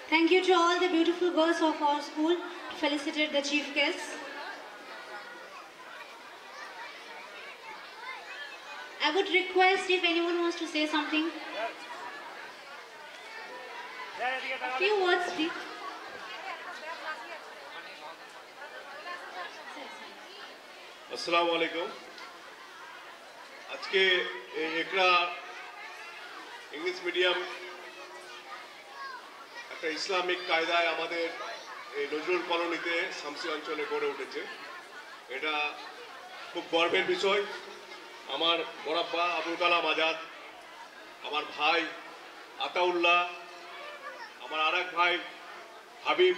Thank you to all the beautiful girls of our school to felicitate the chief guests. I would request if anyone wants to say something. A few words, please. Assalamu alaikum. আজকে একরা English medium একটা Islamic কায়দায় আমাদের এই নজরুল কলোনিতে শামসি অঞ্চলে গড়ে উঠেছে। এটা খুব গর্বের বিষয়। আমার বড়াব্বা আবুল কালাম আজাদ, আমার ভাই আতাউল্লাহ, আমার আরেক ভাই হাবিব,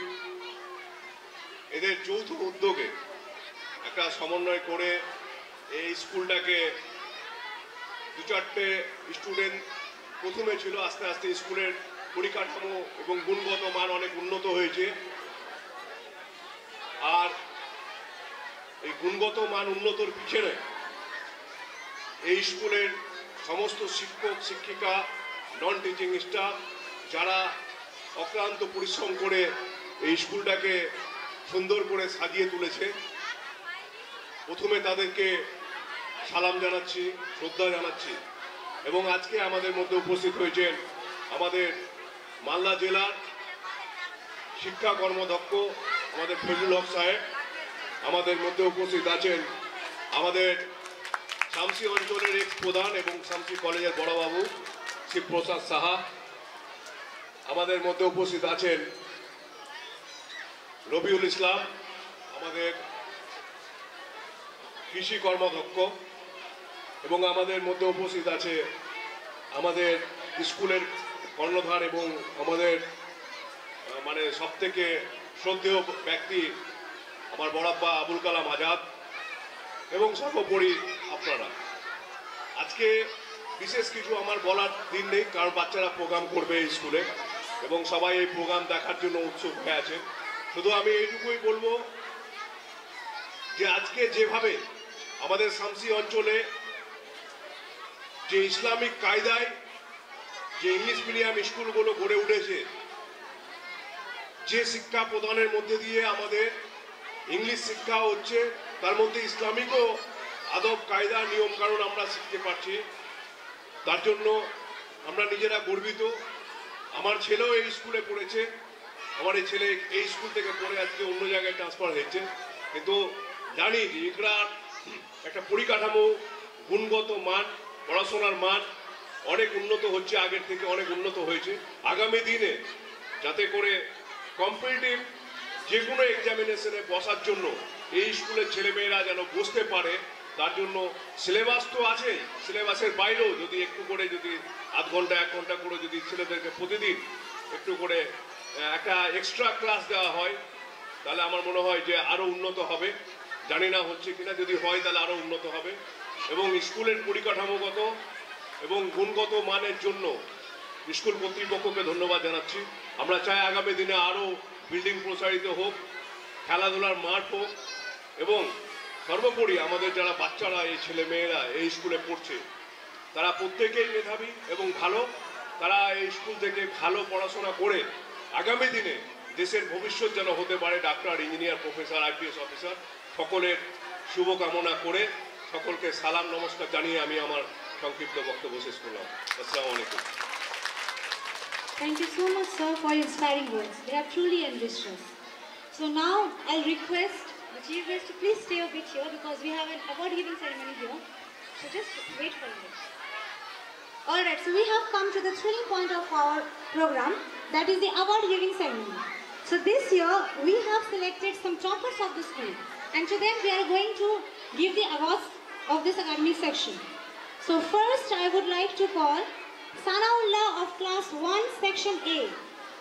এদের যৌথ উদ্যোগে একটা সমন্বয় করে এই স্কুলটাকে দু চারটে স্টুডেন্ট প্রথমে ছিল, আস্তে আস্তে স্কুলের পরিকাঠামো এবং গুণগত মান অনেক উন্নত হয়েছে। আর এই গুণগত মান উন্নতর পিছনে এই স্কুলের সমস্ত শিক্ষক শিক্ষিকা, নন টিচিং স্টাফ যারা অক্লান্ত পরিশ্রম করে এই স্কুলটাকে সুন্দর করে সাজিয়ে তুলেছে, প্রথমে তাদেরকে সালাম জানাচ্ছি, শ্রদ্ধা জানাচ্ছি। এবং আজকে আমাদের মধ্যে উপস্থিত হয়েছেন আমাদের মালদা জেলার শিক্ষা কর্মদক্ষ আমাদের ফজলুল হক সাহেব, আমাদের মধ্যে উপস্থিত আছেন আমাদের শামসি অঞ্চলের এক্স প্রধান এবং শামসি কলেজের বড়বাবু শিবপ্রসাদ সাহা, আমাদের মধ্যে উপস্থিত আছেন রবিউল ইসলাম আমাদের কৃষি কর্মদক্ষ, এবং আমাদের মধ্যে উপস্থিত আছে আমাদের স্কুলের কর্ণধার এবং আমাদের মানে সবথেকে শ্রদ্ধেয় ব্যক্তি আমার বড়াব্বা আবুল কালাম আজাদ, এবং সর্বোপরি আপনারা। আজকে বিশেষ কিছু আমার বলার দিন নেই, কারণ বাচ্চারা প্রোগ্রাম করবে এই স্কুলে এবং সবাই এই প্রোগ্রাম দেখার জন্য উৎসুক হয়ে আছে। শুধু আমি এইটুকুই বলবো যে আজকে যেভাবে আমাদের শামসি অঞ্চলে যে ইসলামিক কায়দায় যে ইংলিশ মিডিয়াম স্কুলগুলো গড়ে উঠেছে, যে শিক্ষা প্রদানের মধ্যে দিয়ে আমাদের ইংলিশ শিক্ষা হচ্ছে, তার মধ্যে ইসলামিকও আদব কায়দা নিয়ম কানুন আমরা শিখতে পারছি, তার জন্য আমরা নিজেরা গর্বিত। আমার ছেলেও এই স্কুলে পড়েছে, আমার এই ছেলে এই স্কুল থেকে পড়ে আজকে অন্য জায়গায় ট্রান্সফার হয়েছে, কিন্তু জানি যে এগুলার একটা পরিকাঠামো, গুণগত মান, পড়াশোনার মান অনেক উন্নত হচ্ছে, আগের থেকে অনেক উন্নত হয়েছে। আগামী দিনে যাতে করে কম্পিটিটিভ যে কোনো এক্সামিনেশনে বসার জন্য এই স্কুলের ছেলেমেয়েরা যেন বসতে পারে, তার জন্য সিলেবাস তো আছে, সিলেবাসের বাইরেও যদি একটু করে যদি আধ ঘন্টা 1 ঘন্টা করে যদি ছেলেদেরকে প্রতিদিন একটু করে একটা এক্সট্রা ক্লাস দেওয়া হয়, তাহলে আমার মনে হয় যে আরও উন্নত হবে। জানি না হচ্ছে কিনা, যদি হয় তাহলে আরও উন্নত হবে। এবং স্কুলের পরিকাঠামোগত এবং গুণগত মানের জন্য স্কুল কর্তৃপক্ষকে ধন্যবাদ জানাচ্ছি। আমরা চাই আগামী দিনে আরও বিল্ডিং প্রসারিত হোক, খেলাধুলার মাঠ হোক, এবং সর্বোপরি আমাদের যারা বাচ্চারা এই ছেলে মেয়েরা এই স্কুলে পড়ছে তারা প্রত্যেকেই মেধাবী এবং ভালো, তারা এই স্কুল থেকে ভালো পড়াশোনা করে আগামী দিনে দেশের ভবিষ্যৎ যেন হতে পারে doctor, engineer, professor, IPS officer. সকলের শুভকামনা করে সকলকে সালাম নমস্কার জানিয়ে আমি আমার সংক্ষিপ্ত বক্তব্য শেষ করলাম। আসসালামু আলাইকুম। Thank you so much, sir, for your inspiring words. They have truly enriched us. So now I'll request the chief guest to please stay a bit here because we have an award giving ceremony here. So just wait for a minute. Alright, so we have come to the thrilling point of our program, that is the award giving ceremony. So this year we have selected some toppers of the school, and to them we are going to give the awards of this academic section. So first I would like to call Sanaullah of class 1 section A,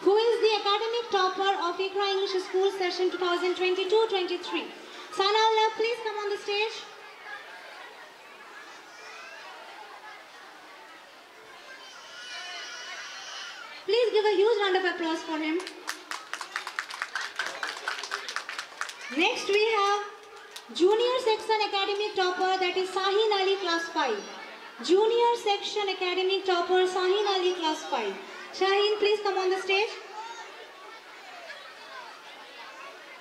who is the academic topper of Iqra English School session 2022-23. Sanaullah, please come on the stage. Please give a huge round of applause for him. Next we have Junior Section Academic Topper, that is Sahin Ali Class 5. Junior Section Academic Topper Sahin Ali Class 5. Shahin, please come on the stage.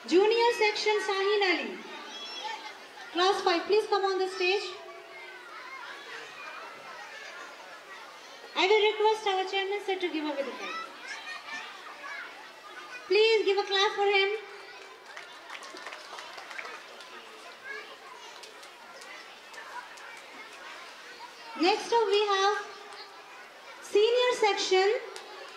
Junior Section Sahin Ali Class 5, please come on the stage. I will request our chairman sir to give away the prize. Please give a clap for him. Next up we have Senior Section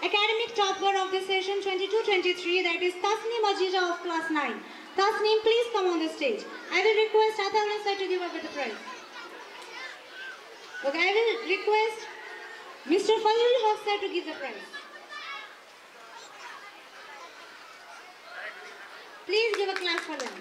Academic Topper of the session 22-23, that is Tasneem Ajija of Class 9. Tasneem, please come on the stage. I will request Atharvan sir to give away the prize. Okay, I will request Mr. Fazlul Haq sir to give the prize. Please give a clap for them.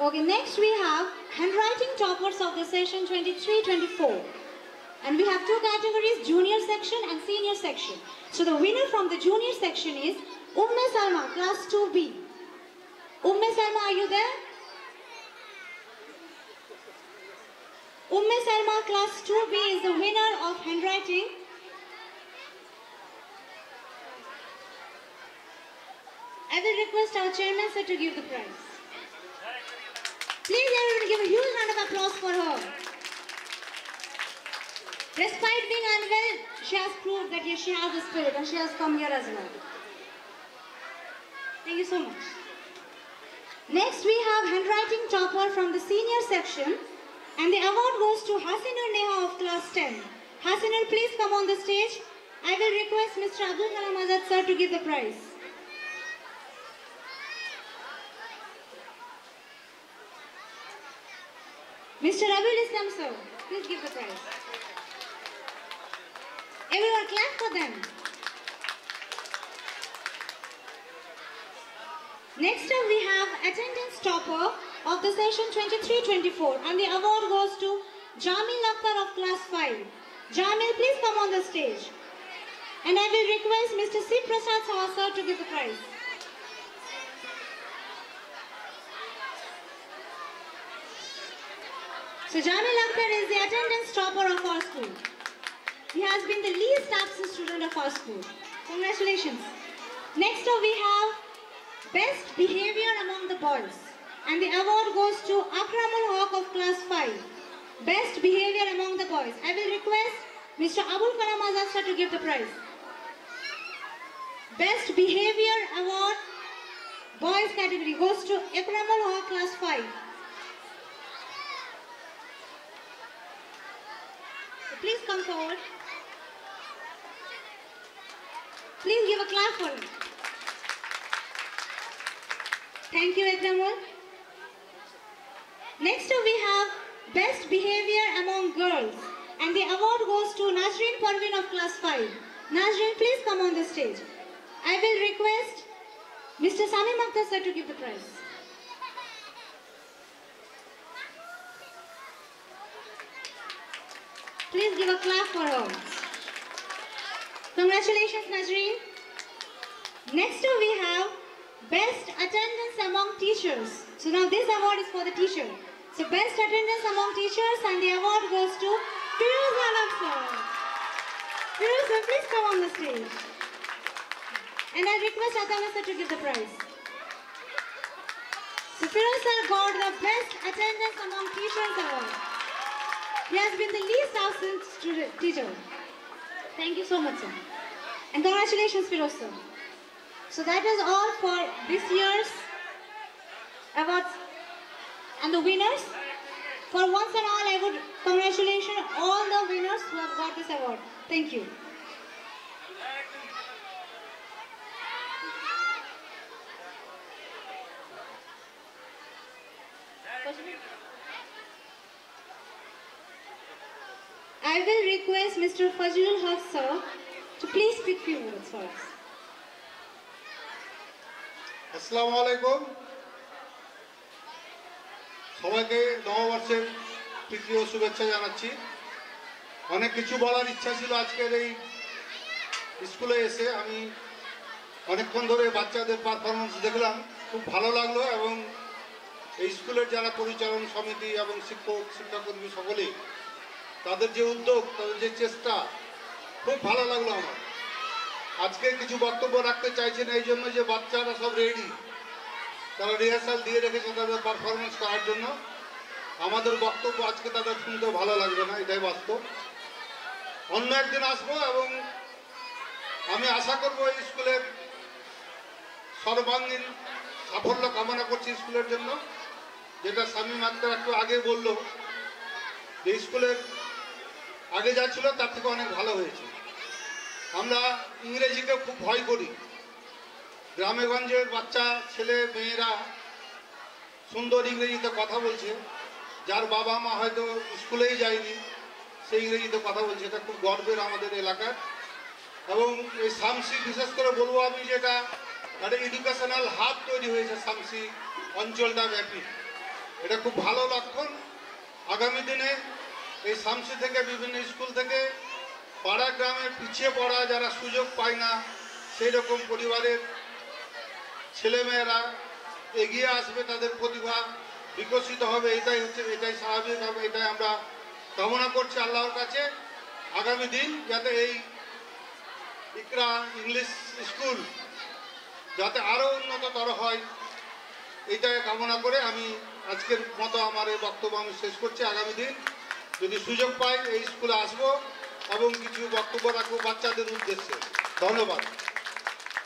Okay, next we have handwriting toppers of the session 23-24. And we have two categories, junior section and senior section. So the winner from the junior section is Umme Salma, Class 2B. Umme Salma, are you there? Umme Salma, Class 2B is the winner of handwriting. I will request our chairman sir to give the prize. Please everyone give a huge round of applause for her. Despite being unwell, she has proved that yes, she has the spirit and she has come here as well. Thank you so much. Next we have handwriting topper from the senior section and the award goes to Hasinur Neha of Class 10. Hasinur, please come on the stage. I will request Mr. Abdul Kalam Azad sir to give the prize. Mr. Abul Islam sir, please give the prize. Everyone clap for them. Next up we have attendance topper of the session 23-24 and the award goes to Jamil Akhtar of Class 5. Jamil, please come on the stage. And I will request Mr. C. Prasad Saha sir to give the prize. So Jamil Akhtar is the attendance topper of our school. He has been the least absent student of our school. Congratulations. Next up we have Best Behavior Among the Boys. And the award goes to Akramul Haq of Class 5. Best Behavior Among the Boys. I will request Mr. Abul Kalam Azad sir to give the prize. Best Behavior Award Boys category goes to Akramul Haq Class 5. So please come forward. Please give a clap for him. Thank you, Akramul. Next up we have Best Behavior Among Girls. And the award goes to Najreen Parveen of Class 5. Najreen, please come on the stage. I will request Mr. Samim Akhtar sir to give the prize. Please give a clap for her. Congratulations, Najreen. Next up we have Best Attendance Among Teachers. So now this award is for the teacher. So Best Attendance Among Teachers and the award goes to Firoz Alam sir. Firoz sir, please come on the stage. And I request Atharvan sir to give the prize. So Firoz sir got the Best Attendance Among Teachers award. He has been the least absent student teacher. Thank you so much, sir. And congratulations, Firoz sir. So that is all for this year's awards and the winners. For once and all, I would congratulate all the winners who have got this award. Thank you. I will request Mr. Fazlul Haq sir to please speak few words for us. আসসালামু আলাইকুম সবাইকে নববর্ষের প্রীতি ও শুভেচ্ছা জানাচ্ছি অনেক কিছু বলার ইচ্ছা ছিল আজকের এই স্কুলে এসে। আমি অনেকক্ষণ ধরে বাচ্চাদের পারফরমেন্স দেখলাম, খুব ভালো লাগলো। এবং এই স্কুলের যারা পরিচালন সমিতি এবং শিক্ষক শিক্ষাকর্মী সকলেই, তাদের যে উদ্যোগ, তাদের যে চেষ্টা, খুব ভালো লাগলো আমার। আজকে কিছু বক্তব্য রাখতে চাইছি না এই জন্য যে বাচ্চারা সব রেডি, তারা রিহার্সাল দিয়ে রেখেছে তাদের পারফরমেন্স করার জন্য। আমাদের বক্তব্য আজকে তাদের শুনতে ভালো লাগবে না, এটাই বাস্তব। অন্য একদিন আসবো এবং আমি আশা করবো এই স্কুলের সর্বাঙ্গীন সাফল্য কামনা করছি স্কুলের জন্য। যেটা শামীম আক্তার একটু আগে বললো, যে স্কুলের আগে যা ছিল তার থেকে অনেক ভালো হয়েছে। আমরা ইংরেজিকে খুব ভয় করি। গ্রামেগঞ্জের বাচ্চা ছেলে মেয়েরা সুন্দর ইংরেজিতে কথা বলছে, যার বাবা মা হয়তো স্কুলেই যায়নি, সেই ইংরেজিতে কথা বলছে। এটা খুব গর্বের আমাদের এলাকার। এবং এই শামসি বিশেষ করে বলবো আমি, যেটা একটা এডুকেশনাল হাব তৈরি হয়েছে শামসি অঞ্চলটা ব্যাপী। এটা খুব ভালো লক্ষণ। আগামী দিনে এই শামসি থেকে বিভিন্ন স্কুল থেকে পাড়া গ্রামে পিছিয়ে পড়া যারা সুযোগ পায় না, সেই রকম পরিবারের ছেলেমেয়েরা এগিয়ে আসবে, তাদের প্রতিভা বিকশিত হবে। এটাই স্বাভাবিক হবে, এটাই আমরা কামনা করছি আল্লাহর কাছে। আগামী দিন যাতে এই ইকরা ইংলিশ স্কুল যাতে আরও উন্নততর হয়, এইটাই কামনা করে আমি আজকের মতো আমার এই বক্তব্য আমি শেষ করছি। আগামী দিন যদি সুযোগ পাই এই স্কুলে আসবো এবং কিছু বক্তব্য রাখবো বাচ্চাদের উদ্দেশ্যে। ধন্যবাদ।